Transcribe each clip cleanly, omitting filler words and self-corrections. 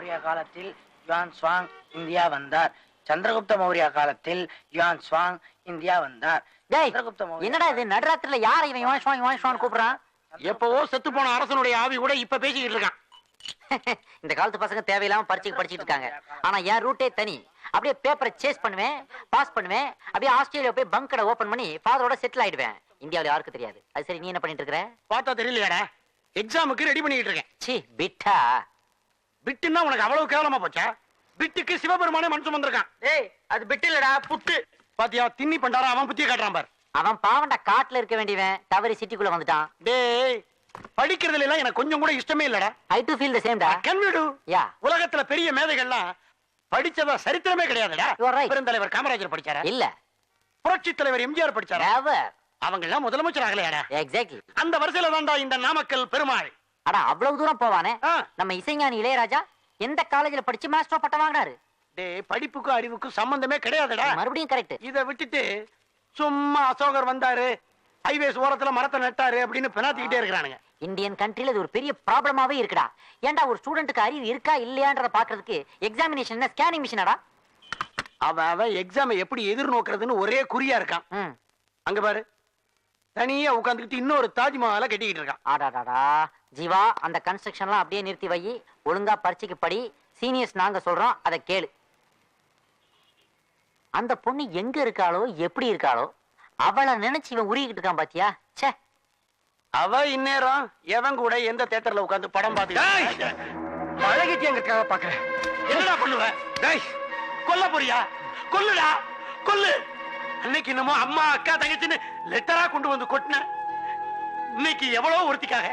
மௌரிய காலத்தில் Yuan Chwang India வந்தார். சந்திரகுப்த மௌரிய காலத்தில் யுவான் சுவாங் இந்தியா வந்தார். என்னடா இது நடுராத்திரில யார இவன் யுவான் சுவாங் யுவான் சுவாங் கூப்பிடுறான்? எப்பவோ செத்து போன அரசனுடைய ஆவி கூட இப்ப பேசிக்கிட்டு இருக்கான். இந்த காலத்து பசங்க தேவையில்லாம படிச்சுட்டு இருக்காங்க. ஆனா என் ரூட்டே தனி. அப்படியே பேப்பரை சேஸ் பண்ணுவேன், பாஸ் பண்ணுவேன், அப்படியே ஆஸ்திரேலியா போய் பங்க் கடை ஓபன் பண்ணி ஃபாதரோட செட்டில் ஆயிடுவேன். இந்தியாவில் யாருக்கு தெரியாது. அது சரி, நீ என்ன பண்ணிட்டு இருக்க? பார்த்தா தெரியலையாடா, எக்ஸாமுக்கு ரெடி பண்ணிட்டு இருக்கேன். சி பிட்டா, பிட்டுன்னா உனக்கு அவ்வளவு கேவலமா போச்சா? பிட்டுக்கு சிவபெருமானே மனசு வந்திருக்கான். டேய், அது பிட்டு இல்லடா, புட்டு. பாத்தியா, திண்ணி பண்டாரா அவன் புத்திய காட்டுறான் பார். அவன் பாவண்டா, காட்டுல இருக்க வேண்டியவன் தவறி சிட்டிக்குள்ள வந்துட்டான். டேய், படிக்கிறதுல எல்லாம் எனக்கு கொஞ்சம் கூட இஷ்டமே இல்லடா. I do feel the same டா. Can we do? யா. உலகத்துல பெரிய மேதைகள்லாம் படிச்சதா சரித்திரமே கிடையாதுடா. பெருந்தலைவர் காமராஜர் படிச்சாரா? இல்ல. புரட்சி தலைவர் எம்ஜிஆர் படிச்சாரா? நெவர். அவங்க எல்லாம் முதலமைச்சர் ஆகலையாடா? எக்ஸாக்ட்லி. அந்த வரிசையில தான்டா இந்த நாமக்கல் பெருமாள். அட அவ்வளவு தூரம் போவானே. நம்ம இசைஞானி இளையராஜா எந்த காலேஜ்ல படிச்சு மாஸ்டர் பட்டம் வாங்கினாரு? டேய், படிப்புக்கும் அறிவுக்கும் சம்பந்தமே கிடையாதுடா. மறுபடியும் கரெக்ட். இத விட்டுட்டு சும்மா அசோகர் வந்தாரு, ஹைவேஸ் ஓரத்துல மரத்தை நட்டாரு அப்படின்னு பெனாத்திக்கிட்டே இருக்கிறானுங்க. இந்தியன் கண்ட்ரில இது ஒரு பெரிய ப்ராப்ளமாவே இருக்குடா. ஏன்டா ஒரு ஸ்டூடெண்ட்க்கு அறிவு இருக்கா இல்லையான்றத பாக்குறதுக்கு எக்ஸாமினேஷன் என்ன ஸ்கேனிங் மிஷினாடா? அவன் எக்ஸாமை எப்படி எதிர்நோக்குறதுன்னு ஒரே குறியா இருக்கான். அங்க பாரு, தனியா உட்கார்ந்துக்கிட்டு இன்னொரு தாஜ்மஹாலை கட்டிக்கிட்டு இருக்கான். ஆடாடாடா ஜீவா, அந்த கன்ஸ்ட்ரக்ஷன்லாம் அப்படியே நிறுத்தி வை. ஒழுங்கா பரீட்சைக்கு படி. சீனியர்ஸ் நாங்க சொல்றோம், அதை கேளு. அந்த பொண்ணு எங்க இருக்காளோ எப்படி இருக்காளோ அவளை நினைச்சு இவன் உருகிட்டு இருக்கான் பாத்தியா? ச்சே, அவ இந்நேரம் எவன் கூட எந்த தியேட்டர்ல உட்கார்ந்து படம் பார்த்து அழகிட்டு எங்களுக்காக பாக்குறேன். என்னடா பண்ணுவ? டேய், கொல்ல போறியா? கொல்லுடா, கொல்லு. அன்னைக்கு என்னமோ அம்மா அக்கா தங்கச்சின்னு லெட்டரா கொண்டு வந்து கொட்டின. இன்னைக்கு எவ்வளவு ஒருத்திக்காக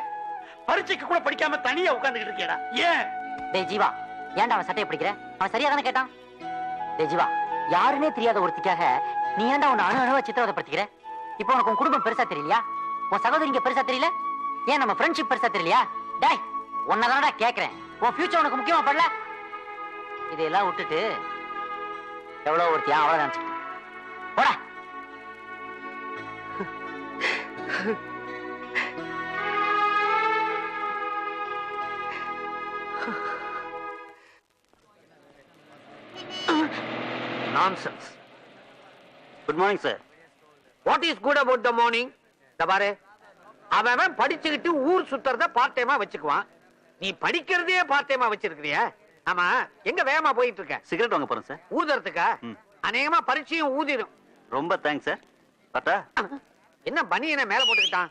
பரீட்சைக்கு கூட படிக்காம தனியா உட்கார்ந்துகிட்டு இருக்கியடா. ஏன்? டேய் ஜீவா, ஏன்டா அவன் சட்டையை பிடிக்கிற? அவன் சரியா தானே கேட்டான். டேய் ஜீவா, யாருன்னே தெரியாத ஒருத்திக்காக நீ ஏன்டா உன்னை அணுவா சித்திரவதைப்படுத்திக்கிற? இப்போ உனக்கு உன் குடும்பம் பெருசா தெரியலையா? உன் சகோதரிங்க பெருசா தெரியல? ஏன் நம்ம ஃப்ரெண்ட்ஷிப் பெருசா தெரியலையா? டேய், உன்னதானடா கேக்குறேன். உன் ஃபியூச்சர் உனக்கு முக்கியமா படல? இதெல்லாம் விட்டுட்டு எவ்வளவு ஒருத்தியா அவ்வளவு நினைச்சு போடா. Nonsense. Good morning, sir. What is good about the morning? பாரு, அவன் படிச்சுக்கிட்டு ஊர் சுத்துறத பார்ட் டைமா வச்சுக்குவான். நீ படிக்கிறதே பார்ட் டைமா வச்சிருக்கிறியா? ஆமா, எங்க வேகமா போயிட்டு இருக்க? சிகரெட் வாங்க போறேன் சார். ஊதுறதுக்கா? அநேகமா பரீட்சையும் ஊதிரும். ரொம்ப தேங்க்ஸ் சார். பட்டா என்ன பனியனை மேல போட்டுக்கிட்டான்?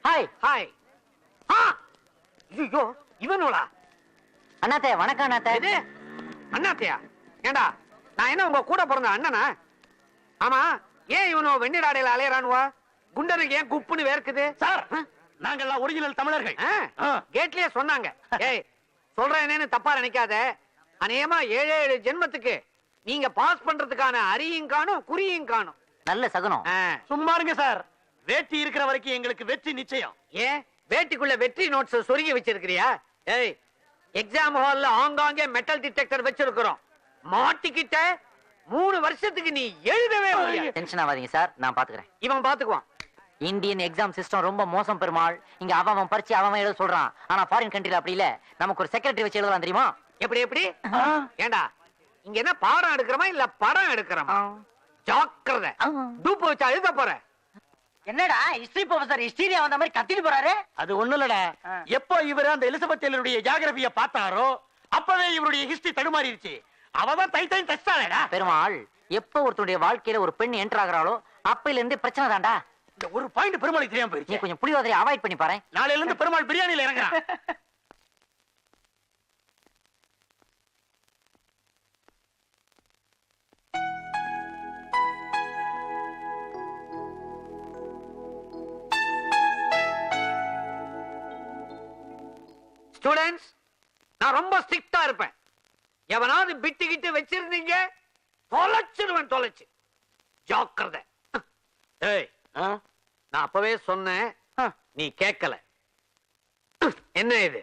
Hi hi. ஐயோ, இவனோடா? அண்ணாத்தே, வணக்கம் அண்ணாத்தே. இது அண்ணாத்தையா? ஏண்டா, நான் என்ன உங்க கூட பிறந்த அண்ணனா? ஆமா, ஏன் இவனோ வெண்ணிடாடையில அலையறானுவா? குண்டனுக்கு ஏன் குப்புன்னு வேர்க்குது? சார், நாங்கெல்லாம் ஒரிஜினல் தமிழர்கள். கேட்லயே சொன்னாங்க. ஏய், சொல்றேன் என்னன்னு தப்பா நினைக்காத. அநேகமா 7 ஜென்மத்துக்கு நீங்க பாஸ் பண்றதுக்கான அரியும் காணும் குறியும் காணும். நல்ல சகுனம். சும்மா இருங்க சார். வேட்டி இருக்கிற வரைக்கும் எங்களுக்கு வெற்றி நிச்சயம். ஏன் வேட்டிக்குள்ள வெற்றி நோட்ஸ் சொருகி வச்சிருக்கிறியா? ஏய், எக்ஸாம் ஹால்ல ஆங்காங்கே மெட்டல் டிடெக்டர் வச்சிருக்கிறோம். மாட்டிக்கிட்ட 3 வருஷத்துக்கு நீ எழுதவே முடியாது. டென்ஷன் ஆகாதீங்க சார், நான் பாத்துக்கிறேன். இவன் பாத்துக்குவான். இந்தியன் எக்ஸாம் சிஸ்டம் ரொம்ப மோசம் பெருமாள். இங்க அவன் பரிச்சு அவன் எழுத சொல்றான். ஆனா ஃபாரின் கண்ட்ரில அப்படி இல்ல. நமக்கு ஒரு செக்ரட்டரி வச்சு எழுதலாம் தெரியுமா? எப்படி எப்படி? ஏண்டா, இங்க என்ன பாடம் எடுக்கிறோமா இல்ல படம் எடுக்கிறோமா? ஜாக்கிரதை, டூப் வச்சா எழுத போற. என்னடா ஹிஸ்டரி ப்ரொஃபசர் ஹிஸ்டரியா வந்த மாதிரி கத்திட்டு போறாரு? அது ஒண்ணு இல்லடா. எப்போ இவர் அந்த எலிசபெத் டெய்லருடைய ஜியோகிராஃபிய பார்த்தாரோ அப்பவே இவருடைய ஹிஸ்டரி தடுமாறிடுச்சு. அவதான் தை தை தச்சாளேடா. பெருமாள், எப்போ ஒருத்தருடைய வாழ்க்கையில ஒரு பெண் என்டர் ஆகுறாளோ அப்பையில இருந்து பிரச்சனை தான்டா. இந்த ஒரு பாயிண்ட் பெருமாளுக்கு தெரியாம போயிடுச்சு. நீ கொஞ்சம் புளியோதரை அவாய்ட் பண்ணி பாரு. நாளையில இருந்து பெருமாள் பிரியாணில இறங்குறான். ஸ்டூடண்ட்ஸ், நான் ரொம்ப ஸ்ட்ரிக்ட்டா இருப்பேன். எவனாவது பிட்டுக்கிட்டு வச்சிருந்தீங்க தொலைச்சிடுவேன், தொலைச்சு. ஜாக்கிரதை. ஏய், நான் அப்பவே சொன்னேன், நீ கேட்கல. என்ன இது?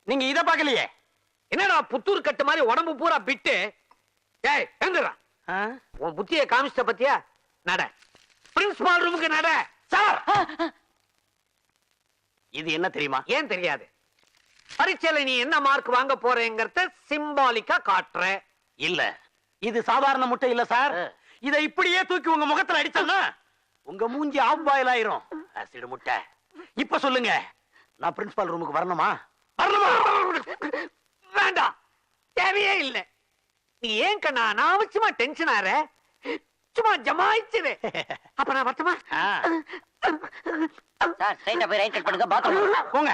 நீங்க இத பாக்கலையே? என்னடா புத்தூர் கட்டு மாதிரி உடம்பு பூரா பிட்டு? ஏய், எங்கடா உன் புத்தியை காமிச்சிட்ட பத்தியா? நட, பிரின்சிபால் ரூமுக்கு நட. சார், இது என்ன தெரியுமா? ஏன் தெரியாது? பரீட்சையில நீ என்ன மார்க் வாங்க போறேங்கிறத சிம்பாலிக்கா காட்டுற. இல்ல இது சாதாரண முட்டை இல்ல சார். இதை இப்படியே தூக்கி உங்க முகத்துல அடிச்சோம்னா உங்க மூஞ்சி ஆஃப் பாயில் ஆயிரும். ஆசிட் முட்டை. இப்ப சொல்லுங்க, நான் பிரின்சிபால் ரூமுக்கு வரணுமா? வேண்டாம், தேவையே இல்ல. நீ ஏன் கண்ணா அனாவசியமா டென்ஷன் ஆற? சும்மா ஜமாயிச்சுரு. அப்ப நான் வரட்டுமா? சார் ஸ்ட்ரைட்டா போய் ரைட் கட் பண்ணுங்க, பாத்ரூம் போங்க.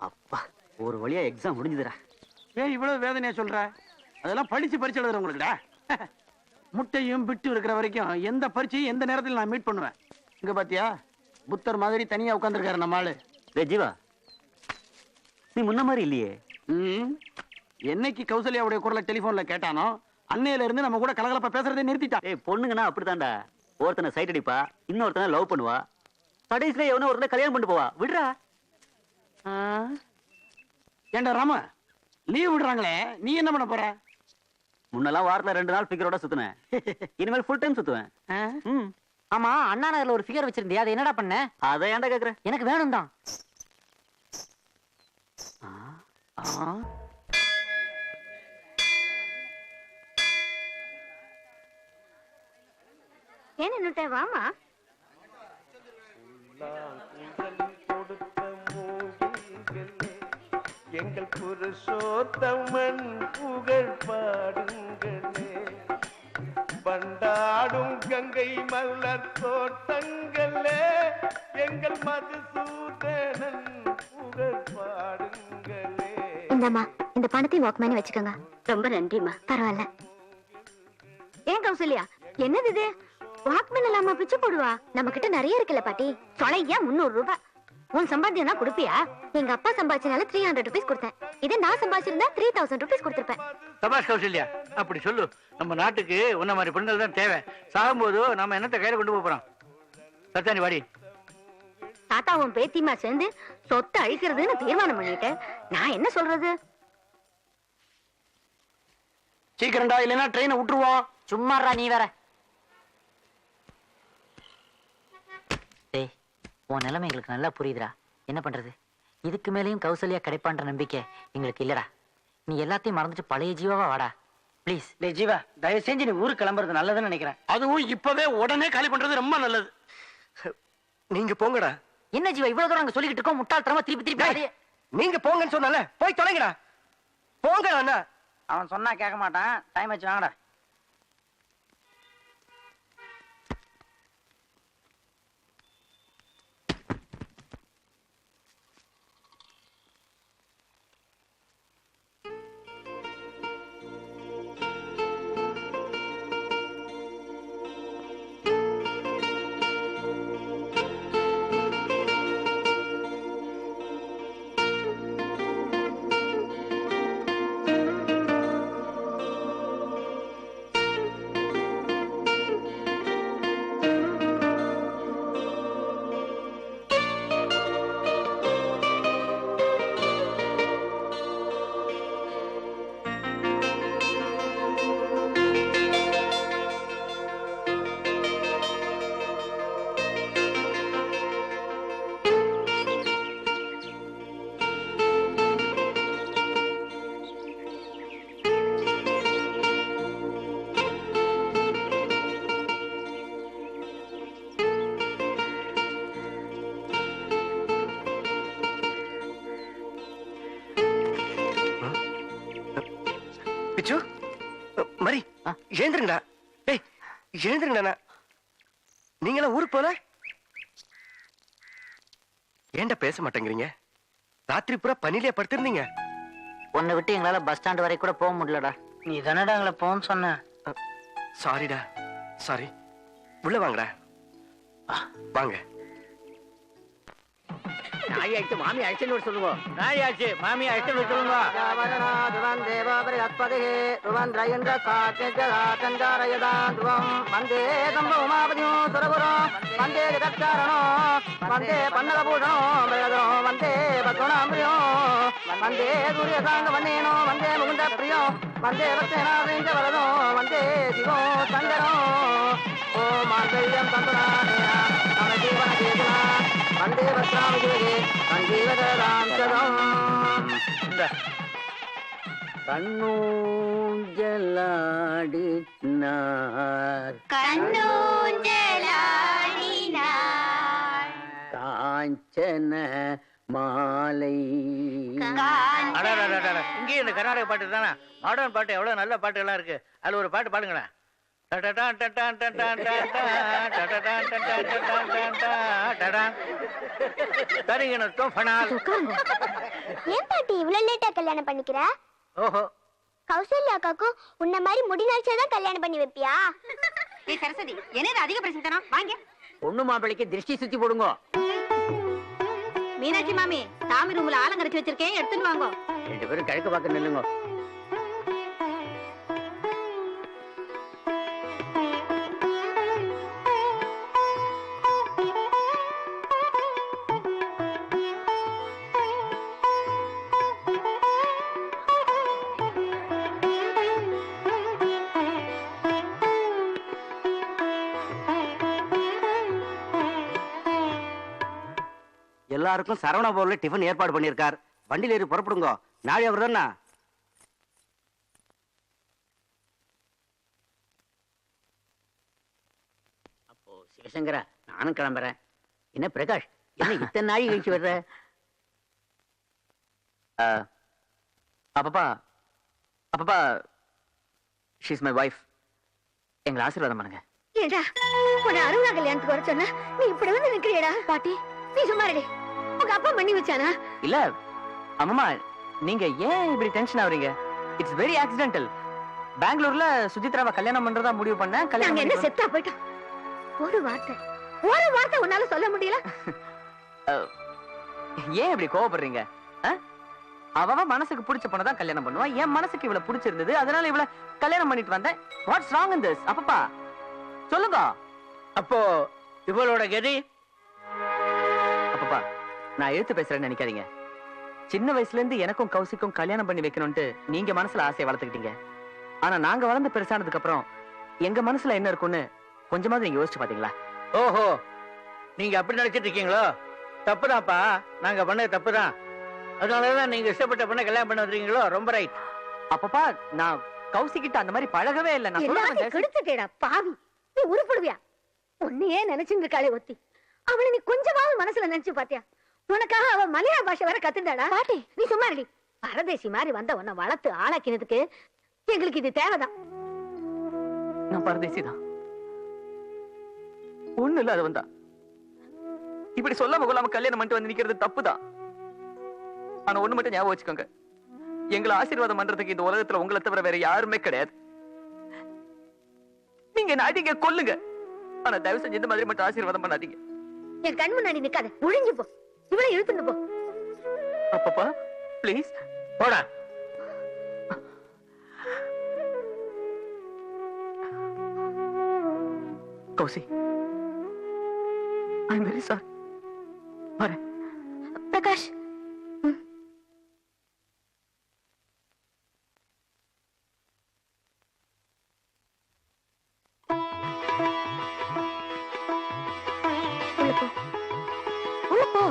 அப்பா, ஒரு வழியா எக்ஸாம் முடிஞ்சுதுடா. ஏன் இவ்வளவு வேதனையா சொல்ற? அதெல்லாம் படிச்சு பரிச்சு எழுதுறவங்களுக்குடா. முட்டையும் பிட்டு இருக்கிற வரைக்கும் எந்த பரீட்சையும் எந்த நேரத்தில் நான் மீட் பண்ணுவேன். இங்க பாத்தியா, புத்தர் மாதிரி தனியா உட்கார்ந்துருக்காரு நம்ம ஆளு. டேய் ஜீவா, நீ முன்ன மாதிரி இல்லையே. என்னைக்கு கௌசல்யாவுடைய குரலை டெலிபோன்ல கேட்டானோ அன்னையில இருந்து நம்ம கூட கலகலப்பா பேசுறதே நிறுத்திட்டா. ஏய், பொண்ணுங்கன்னா அப்படித்தான்டா. ஒருத்தனை சைட் அடிப்பா, இன்னொருத்தனை லவ் பண்ணுவா, கடைசியில எவனோ ஒருத்தனை கல்யாணம் பண்ணிட்டு போவா. விடுறா. ஏண்டா ராம, லீவ் விடுறாங்களே, நீ என்ன பண்ண போற? முன்னெல்லாம் வாரத்துல 2 நாள் ஃபிகரோட சுத்துனேன். இனிமேல் ஃபுல் டைம் சுத்துவேன். ஆமா, அண்ணா நகர்ல ஒரு ஃபிகர் வச்சிருந்தியா, அதை என்னடா பண்ண? அதை ஏன்டா கேக்குற? எனக்கு வேணும் தான். ஏன் நின்னுட்ட? வாமா. எங்கள் புருஷோத்தமன் புகழ் பாடுங்களே, பண்டாடும் கங்கை மலர் தோட்டங்களே, எங்கள் மதுசூதனன் புகழ் பாடுங்களே. இந்தம்மா, இந்த பணத்தை வாக்மேன் வச்சுக்கோங்க. ரொம்ப நன்றிம்மா. பரவாயில்ல. ஏன் கௌசல்யா, என்னது இது? வாக்மேன் இல்லாம பிச்சை போடுவா? நம்ம கிட்ட நிறைய இருக்குல்ல பாட்டி. தொலையா 300 ரூபாய். உன் சம்பாத்தியம் தான் கொடுப்பியா? எங்க அப்பா சம்பாதிச்சனால 300 rupees கொடுத்தேன். இதே நான் சம்பாதிச்சிருந்தா 3000 rupees கொடுத்திருப்பேன். சபாஷ் கௌசல்யா, அப்படி சொல்லு. நம்ம நாட்டுக்கு உன்ன மாதிரி பெண்கள் தான் தேவை. சாகும்போது நாம என்னத்தை கையில கொண்டு போறோம்? சத்தானி வாடி. தாத்தாவும் பேத்திமா சேர்ந்து சொத்தை அழிக்கிறதுன்னு தீர்மானம் பண்ணிட்டேன். நான் என்ன சொல்றது? சீக்கிரம்டா, இல்லைன்னா ட்ரெயினை விட்டுருவோம். சும்மாறா நீ வேற. டேய், உன் நிலைமை எங்களுக்கு நல்லா புரியுதுடா. என்ன பண்றது? இதுக்கு மேலேயும் கௌசல்யா கிடைப்பான்ற நம்பிக்கை எங்களுக்கு இல்லடா. நீ எல்லாத்தையும் மறந்துட்டு பழைய ஜீவாவா வாடா ப்ளீஸ். டேய் ஜீவா, தயவு செஞ்சு நீ ஊருக்கு கிளம்புறது நல்லதுன்னு நினைக்கிறேன். அதுவும் இப்பவே உடனே காலி பண்றது ரொம்ப நல்லது. நீங்க போங்கடா. என்ன ஜீவா இவ்வளவு தூரம் அங்க சொல்லிக்கிட்டு இருக்கோம்? முட்டாள்தனமா திருப்பி திருப்பி அதே. நீங்க போங்கன்னு சொன்னால போய் தொலைங்கடா. போங்கடா அண்ணா. அவன் சொன்னா கேட்க மாட்டான். டைம் வச்சு வாங்கடா. பிச்சு, மரி எழுந்திருங்கடா. டேய் எழுந்திருங்கடா. நீங்களாம் ஊருக்கு போல ஏன்டா பேச மாட்டேங்கிறீங்க? ராத்திரி பூரா பனிலே படுத்திருந்தீங்க. உன்னை விட்டு எங்களால பஸ் ஸ்டாண்ட் வரை கூட போக முடியலடா. நீ தானடா எங்களை போன்னு சொன்ன. சாரிடா, சாரி. உள்ள வாங்கடா. வாங்க. நாய் அடிச்சு மாமி அடிச்சுன்னு சொல்லுங்க. நாய் அடிச்சு மாமி அடிச்சுன்னு சொல்லுங்க. வந்தே கம்ப உமாபதியும் சுரபுரம் வந்தே ஜகத்காரணம் வந்தே பன்னகபூஷணம் பிரகதம் வந்தே பத்மநாபிரியம் வந்தே சூரிய சாங்க வந்தேனோ வந்தே முகுந்த பிரியம் வந்தே பக்தேனாவிந்த வரதம் வந்தே சிவம் சங்கரம் ஓ மாங்கல்யம் தந்துரானேயா நம ஜீவன ஜீவனா வந்தே பத்ராமஜே சஞ்சீவதாம் சதம். கண்ணூஞ்சலாடினார் காஞ்சன மாலை. இங்கே இந்த கர்நாடக பாட்டு தானே, மாடர்ன் பாட்டு எவ்வளவு நல்ல பாட்டு எல்லாம் இருக்கு. அதுல ஒரு பாட்டு பாடுங்களேன். ஏன் பாட்டி இவ்வளவு லேட்டா கல்யாணம் பண்ணிக்கிற? ஓஹோ, கௌசல்யா அக்காக்கும் உன்ன மாதிரி முடி நடிச்சாதான் கல்யாணம் பண்ணி வைப்பியா? ஏய் சரஸ்வதி, என்னது அதிக பிரசங்கனம்? வாங்க. பொண்ணு மாப்பிள்ளைக்கு திருஷ்டி சுத்தி போடுங்க. மீனாட்சி மாமி, சாமி ரூம்ல ஆலங்கரைச்சு வச்சிருக்கேன், எடுத்துட்டு வாங்க. 2 பேரும் கிழக்கு பார்க்க நில்லுங்க. எல்லாருக்கும் சரவண பவன்ல டிஃபன் ஏற்பாடு பண்ணியிருக்கார். வண்டியில ஏறி புறப்படுங்க. நாளை அவர் தானே. அப்போ சிவசங்கரா, நானும் கிளம்புறேன். என்ன பிரகாஷ், என்ன இத்தனை நாய் கழிச்சு வர்ற? அப்பப்பா, அப்பப்பா, ஷீஸ் மை வைஃப். எங்களை ஆசீர்வாதம் பண்ணுங்க. ஏடா, உன்னை அருணா கல்யாணத்துக்கு வர சொன்னா நீ இப்படி வந்து நிக்கிறியடா? பாட்டி நீ சும்மா ரெடி. உங்க அப்பா பண்ணி வச்சானா? இல்ல அம்மா, நீங்க ஏன் இப்படி டென்ஷன் ஆவறீங்க? It's very accidental. பெங்களூர்ல சுஜித்ராவை கல்யாணம் பண்றதா முடிவு பண்ண. நாங்க என்ன செத்தா போயிட்டோம்? ஒரு வார்த்தை உன்னால சொல்ல முடியல? ஏன் இப்படி கோவப்படுறீங்க? அவ மனசுக்கு பிடிச்ச பொண்ணதான் கல்யாணம் பண்ணுவா. என் மனசுக்கு இவள பிடிச்சிருந்தது, அதனால இவள கல்யாணம் பண்ணிட்டு வந்தேன். What's wrong in this? அப்பப்பா சொல்லுங்க. அப்போ இவளோட கதி? அப்பப்பா, நான் எழுத்து பேசுறேன்னு நினைக்காதீங்க. சின்ன வயசுல இருந்து எனக்கும் கௌசிக்கும் கல்யாணம் பண்ணி வைக்கணும்ட்டு நீங்க மனசுல ஆசையை வளர்த்துக்கிட்டீங்க. ஆனா நாங்க வளர்ந்து பெருசானதுக்கு அப்புறம் எங்க மனசுல என்ன இருக்கும்னு கொஞ்சமாவது நீங்க யோசிச்சு பாத்தீங்களா? ஓஹோ, நீங்க அப்படி நினைச்சிட்டு இருக்கீங்களோ? தப்புதான்ப்பா, நாங்க பண்ணது தப்புதான். அதனாலதான் நீங்க இஷ்டப்பட்ட பொண்ணை கல்யாணம் பண்ண வந்துருக்கீங்களோ? ரொம்ப ரைட். அப்பப்பா, நான் கௌசிக்கிட்ட அந்த மாதிரி பழகவே இல்லை. நான் எல்லாத்தையும் கெடுத்துட்டேடா பாவி. நீ உருப்படுவியா? உன்னையே நினைச்சிட்டு இருக்காளே ஒத்தி. அவளை நீ கொஞ்சமாவது மனசுல நினைச்சு பாத்தியா? உனக்காக அவ மலையாள பாஷை வர கத்துண்டாடா. பாட்டி நீ சும்மா ரெடி. பரதேசி மாதிரி வந்த உன்னை வளர்த்து ஆளாக்கினதுக்கு எங்களுக்கு இது தேவைதான். நான் பரதேசி தான், ஒண்ணு இல்ல. அது வந்தா இப்படி சொல்லாம கொள்ளாம கல்யாணம் பண்ணிட்டு வந்து நிக்கிறது தப்புதான். ஆனா ஒண்ணு மட்டும் ஞாபகம் வச்சுக்கோங்க, எங்களை ஆசீர்வாதம் பண்றதுக்கு இந்த உலகத்துல உங்களை தவிர வேற யாருமே கிடையாது. நீங்க நாட்டிங்க கொல்லுங்க, ஆனா தயவு செஞ்சு இந்த மாதிரி மட்டும் ஆசீர்வாதம் பண்ணாதீங்க. என் கண் முன்னாடி நிக்காத, ஒழிஞ்சு போ. இவளை இழுத்துட்டு போ. அப்பப்பா ப்ளீஸ் போடா. Kowsi, I am very sorry. வரேன். பிரகாஷ், உள்ள போ.